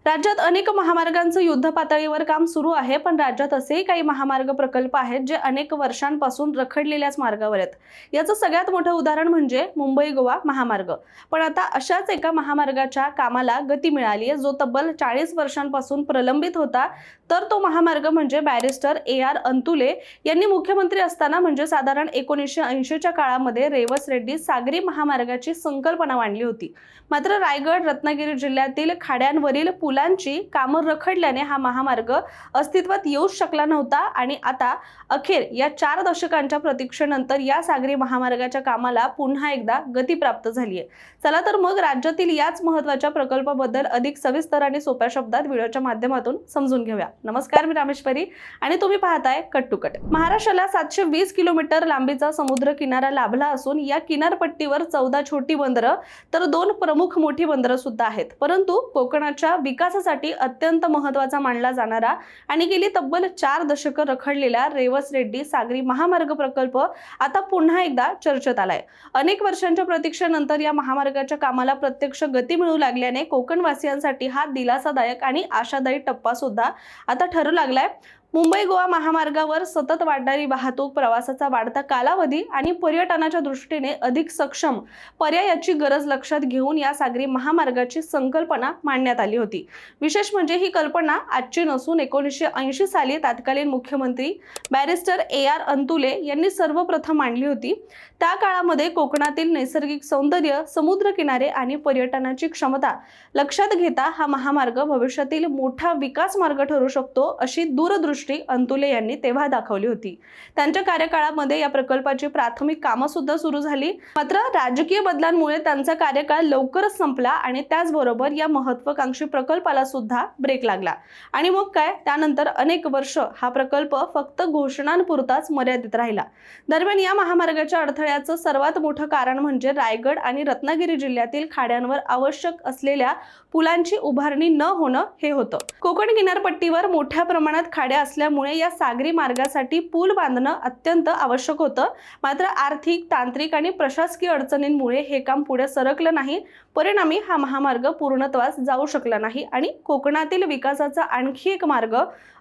राज्यात अनेक महामार्गांचं युद्ध पातळीवर काम सुरू आहे, पण राज्यात असेही काही महामार्ग प्रकल्प आहेत जे अनेक वर्षांपासून रखडलेल्याच मार्गावर आहेत। याचं सगळ्यात मोठं उदाहरण म्हणजे मुंबई गोवा महामार्ग। पण आता अशाच एका महामार्गाच्या कामाला गती मिळाली आहे, जो तब्बल 40 वर्षांपासून प्रलंबित होता। तर तो महामार्ग म्हणजे बॅरिस्टर AR अंतुले यांनी मुख्यमंत्री असताना म्हणजे साधारण 1980 च्या काळामध्ये रेवस रेड्डी सागरी महामार्गाची संकल्पना मांडली होती। मात्र रायगड रत्नागिरी जिल्ह्यातील खाड्यांवरील पुलांची कामं रखडल्याने हा महामार्ग अस्तित्वात येऊ शकला नव्हता आणि आता अखेर या 4 दशकांच्या प्रतीक्षेनंतर या सागरी महामार्गाच्या कामाला पुन्हा एकदा गती प्राप्त झाली आहे। चला तर मग राज्यातील याच महत्त्वाच्या प्रकल्पाबद्दल अधिक सविस्तर आणि सोप्या शब्दात व्हिडिओच्या माध्यमातून समजून घेऊया। नमस्कार, मी रामेश्वरी आणि तुम्ही पाहताय कट टू कट। महाराष्ट्राला 720 किलोमीटर लांबीचा समुद्र किनारा लाभला असून या किनारपट्टीवर 14 छोटी बंदरं तर 2 प्रमुख मोठी बंदरं सुद्धा आहेत। परंतु कोकणाच्या विकासासाठी अत्यंत महत्त्वाचा मानला जाणारा आणि गेली तब्बल 4 दशकं रखडलेला रेवस रेड्डी सागरी महामार्ग प्रकल्प आता पुन्हा एकदा चर्चेत आलाय। अनेक वर्षांच्या प्रतीक्षेनंतर या महामार्गाच्या कामाला प्रत्यक्ष गती मिळू लागल्याने कोकणवासियांसाठी हा दिलासादायक आणि आशादायी टप्पा सुद्धा आता ठरू लागलाय। मुंबई गोवा महामार्गावर सतत वाढणारी वाहतूक, प्रवासाचा वाढता कालावधी आणि पर्यटनाच्या दृष्टीने अधिक सक्षम पर्यायाची गरज लक्षात घेऊन या सागरी महामार्गाची संकल्पना मांडण्यात आली होती। विशेष म्हणजे ही कल्पना आजची नसून 1980 साली तत्कालीन मुख्यमंत्री बॅरिस्टर AR अंतुले यांनी सर्वप्रथम मांडली होती। त्या काळामध्ये कोकणातील नैसर्गिक सौंदर्य, समुद्र किनारे आणि पर्यटनाची क्षमता लक्षात घेता हा महामार्ग भविष्यातील मोठा विकास मार्ग ठरू शकतो अशी दूरदृष्टी अंतुले यांनी तेव्हा दाखवली होती। त्यांच्या कार्यकाळामध्ये या प्रकल्पाची प्राथमिक कामं सुद्धा सुरू झाली। मात्र राजकीय बदलांमुळे त्यांचा कार्यकाळ लवकरच संपला आणि त्याचबरोबर या महत्त्वाकांक्षी प्रकल्पाला सुद्धा ब्रेक लागला। आणि मग काय, त्यानंतर अनेक वर्ष हा प्रकल्प फक्त घोषणांपुरताच मर्यादित राहिला। दरम्यान या महामार्गाच्या अडथळ्याचं सर्वात मोठं कारण म्हणजे रायगड आणि रत्नागिरी जिल्ह्यातील खाड्यांवर आवश्यक असलेल्या पुलांची उभारणी न होणं हे होतं। कोकण किनारपट्टीवर मोठ्या प्रमाणात खाड्या असल्यामुळे या सागरी मार्गासाठी पूल बांधणं अत्यंत आवश्यक होतं। मात्र आर्थिक, तांत्रिक आणि प्रशासकीय अडचणींमुळे हे काम पुढे सरकलं नाही। परिणामी हा महामार्ग पूर्णत्वास जाऊ शकला नाही आणि कोकणातील विकासाचा आणखी एक मार्ग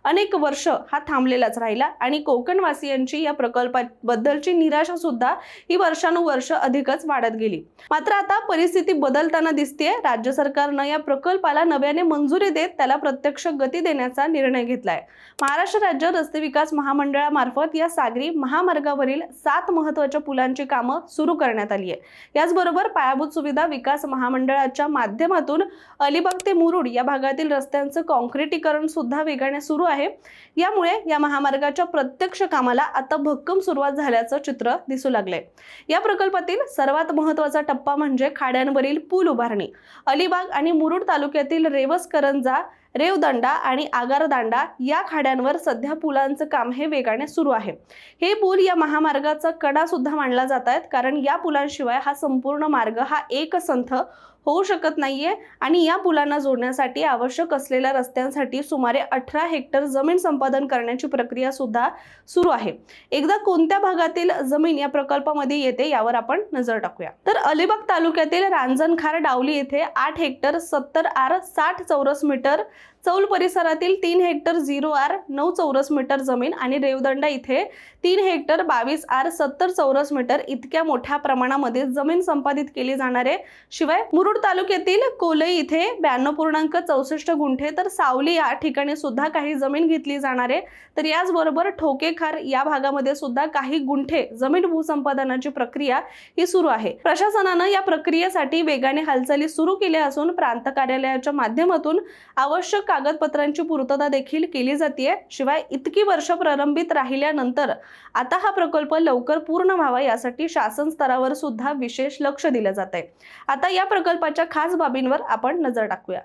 अनेक वर्ष हा थांबलेलाच राहिला आणि कोकणवासियांची या प्रकल्पाबद्दलची निराशा सुद्धा ही वर्षानुवर्ष अधिकच वाढत गेली। मात्र आता परिस्थिती बदलताना दिसतेय। राज्य सरकारनं या प्रकल्पाला नव्याने मंजुरी देत त्याला प्रत्यक्ष गती देण्याचा निर्णय घेतलाय। महाराष्ट्र राज्य रस्ते विकास महामंडळामार्फत या सागरी महामार्गावरील 7 महत्त्वाच्या पुलांची कामं सुरू करण्यात आली आहे। याचबरोबर पायाभूत सुविधा विकास महामंडळाच्या माध्यमातून अलिबाग ते मुरुड या भागातील रस्त्यांचं काँक्रिटीकरण सुद्धा वेगाने सुरू आहे। यामुळे या महामार्गाच्या प्रत्यक्ष कामाला आता भक्कम सुरुवात झाल्याचं चित्र दिसू लागलंय। या प्रकल्पातील सर्वात महत्त्वाचा टप्पा म्हणजे खाड्यांवरील पूल उभारणी। अलिबाग आणि मुरुड तालुक्यातील रेवस करंजा, रेवदंडा आणि आगारदांडा या खाड्यांवर सध्या पुलांचं काम हे वेगाने सुरू आहे। हे पूल या महामार्गाचा कणा सुद्धा मानला जात आहेत, कारण या पुलांशिवाय हा संपूर्ण मार्ग हा एकसंथ होऊ शकत नाहीये आणि या पुलांना जोडण्यासाठी आवश्यक असलेल्या रस्त्यांसाठी सुमारे 18 हेक्टर जमीन संपादन करण्याची प्रक्रिया सुद्धा सुरू आहे। एकदा कोणत्या भागातील जमीन या प्रकल्पामध्ये येते यावर आपण नजर टाकूया। तर अलिबाग तालुक्यातील रांजणखार डावली येथे 8 हेक्टर 70R 60 चौरस मीटर, चौल परिसरातील 3 हेक्टर 0R 9 चौरस मीटर जमीन आणि रेवदंडा इथे 3 हेक्टर 22R 70 चौरस मीटर इतक्या मोठ्या प्रमाणामध्ये जमीन संपादित केली जाणार आहे। शिवाय मुरुड तालुक्यातील कोलई इथे 92.64 गुंठे तर सावली या ठिकाणी सुद्धा काही जमीन घेतली जाणार आहे। तर याचबरोबर ठोकेखार या भागामध्ये सुद्धा काही गुंठे जमीन भूसंपादनाची प्रक्रिया ही सुरू आहे। प्रशासनानं या प्रक्रियेसाठी वेगाने हालचाली सुरू केल्या असून प्रांत कार्यालयाच्या माध्यमातून आवश्यक कागदपत्रांची पूर्तता देखील केली जाते। शिवाय इतकी वर्ष प्रलंबित राहिल्यानंतर आता हा प्रकल्प लवकर पूर्ण व्हावा यासाठी शासन स्तरावर सुद्धा विशेष लक्ष दिलं जात आहे। आता या प्रकल्पाच्या खास बाबींवर आपण नजर टाकूया।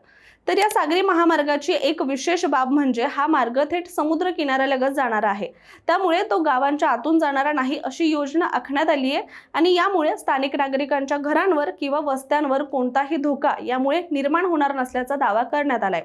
तर या सागरी महामार्गाची एक विशेष बाब म्हणजे हा मार्ग थेट समुद्र किनाऱ्यालगत जाणारा आहे। त्यामुळे तो गावांच्या आतून जाणारा नाही अशी योजना आखण्यात आली आहे आणि यामुळे स्थानिक नागरिकांच्या घरांवर किंवा वस्त्यांवर कोणताही धोका यामुळे निर्माण होणार नसल्याचा दावा करण्यात आलाय।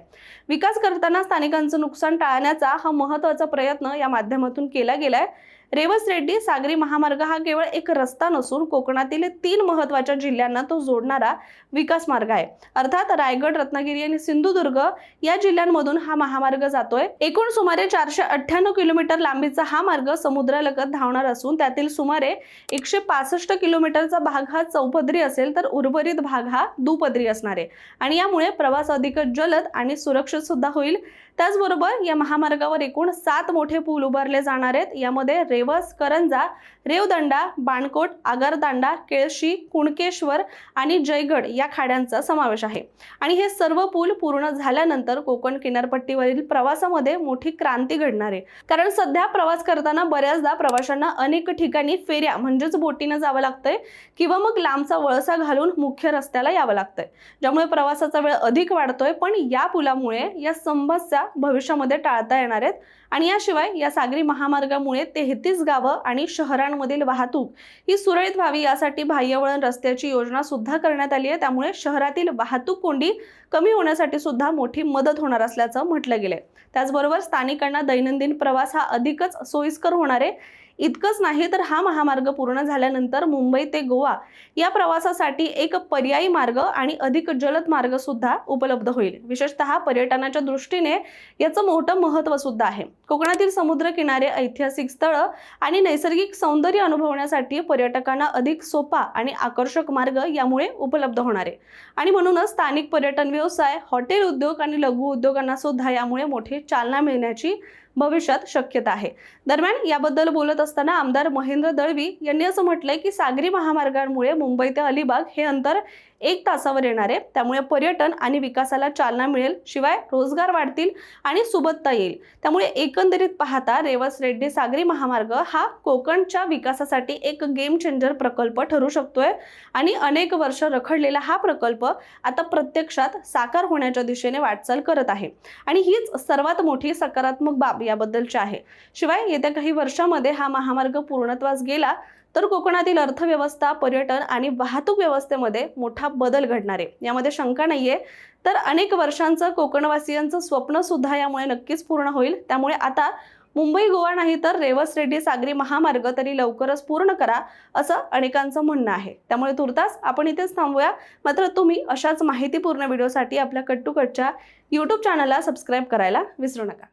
विकास करताना स्थानिकांचं नुकसान टाळण्याचा हा महत्त्वाचा प्रयत्न या माध्यमातून केला गेलाय। रेवस रेड्डी सागरी महामार्ग हा केवळ एक रस्ता नसून कोकणातील 3 महत्त्वाच्या जिल्ह्यांना तो जोडणारा विकास मार्ग आहे। अर्थात रायगड, रत्नागिरी आणि सिंधुदुर्ग या जिल्ह्यांमधून हा महामार्ग जातोय। एकूण सुमारे 498 किलोमीटर लांबीचा हा मार्ग समुद्रालगत धावणार असून त्यातील सुमारे 165 किलोमीटरचा भाग हा चौपदरी असेल तर उर्वरित भाग हा दुपदरी असणार आहे आणि यामुळे प्रवास अधिक जलद आणि सुरक्षित सुद्धा होईल। त्याचबरोबर या महामार्गावर एकूण 7 मोठे पूल उभारले जाणार आहेत। यामध्ये रेवस, करंजा, रेवदंडा, बाणकोट, आगारदांडा, केळशी, कुणकेश्वर आणि जयगड या खाड्यांचा समावेश आहे आणि हे सर्व पूल पूर्ण झाल्यानंतर कोकण किनारपट्टीवरील प्रवासामध्ये मोठी क्रांती घडणार आहे। कारण सध्या प्रवास करताना बऱ्याचदा प्रवाशांना अनेक ठिकाणी फेऱ्या म्हणजेच बोटीने जावं लागतंय किंवा मग लांबचा वळसा घालून मुख्य रस्त्याला यावं लागतंय, ज्यामुळे प्रवासाचा वेळ अधिक वाढतोय। पण या पुलामुळे या समस्या भविष्यामध्ये टाळता येणार आहेत आणि याशिवाय या सागरी महामार्गामुळे 33 गावं आणि शहरांमधील वाहतूक ही सुरळीत व्हावी यासाठी बाह्यवळण रस्त्याची योजना सुद्धा करण्यात आली आहे। त्यामुळे शहरातील वाहतूक कोंडी कमी होण्यासाठी सुद्धा मोठी मदत होणार असल्याचं म्हटलं गेलंय। त्याचबरोबर स्थानिकांना दैनंदिन प्रवास हा अधिकच सोयीस्कर होणार आहे। इतकंच नाही तर हा महामार्ग पूर्ण झाल्यानंतर मुंबई ते गोवा या प्रवासासाठी एक पर्यायी मार्ग आणि अधिक जलद मार्ग सुद्धा उपलब्ध होईल। विशेषतः पर्यटनाच्या दृष्टीने याचं मोठं महत्त्व सुद्धा आहे। कोकणातील समुद्र किनारे, ऐतिहासिक स्थळं आणि नैसर्गिक सौंदर्य अनुभवण्यासाठी पर्यटकांना अधिक सोपा आणि आकर्षक मार्ग यामुळे उपलब्ध होणार आहे आणि म्हणूनच स्थानिक पर्यटन व्यवसाय, हॉटेल उद्योग आणि लघु उद्योगांना सुद्धा यामुळे मोठी चालना मिळण्याची भविष्यात शक्यता आहे। दरम्यान याबद्दल बोलत असताना आमदार महेंद्र दळवी यांनी असं म्हटलंय की सागरी महामार्गामुळे मुंबई ते अलिबाग हे अंतर 1 तासावर येणार आहे। त्यामुळे पर्यटन आणि विकासाला चालना मिळेल, शिवाय रोजगार वाढतील आणि सुबत्ता येईल। त्यामुळे एकंदरीत पाहता रेवस रेड्डी सागरी महामार्ग हा कोकणच्या विकासासाठी एक गेम चेंजर प्रकल्प ठरू शकतोय आणि अनेक वर्ष रखडलेला हा प्रकल्प आता प्रत्यक्षात साकार होण्याच्या दिशेने वाटचाल करत आहे आणि हीच सर्वात मोठी सकारात्मक बाब याबद्दलची आहे। शिवाय येत्या काही वर्षांमध्ये हा महामार्ग पूर्णत्वास गेला तर कोकणातील अर्थव्यवस्था, पर्यटन आणि वाहतूक व्यवस्थेमध्ये मोठा बदल घडणार आहे, यामध्ये शंका नाहीये। तर अनेक वर्षांचं कोकणवासियांचं स्वप्न सुद्धा यामुळे नक्कीच पूर्ण होईल। त्यामुळे आता मुंबई गोवा नाही तर रेवस रेड्डी सागरी महामार्ग तरी लवकरच पूर्ण करा असं अनेकांचं म्हणणं आहे। त्यामुळे तुर्तास आपण इथेच थांबूया। मात्र तुम्ही अशाच माहितीपूर्ण व्हिडिओसाठी आपल्या कट टू कटच्या YouTube चॅनलला सबस्क्राईब करायला विसरू नका।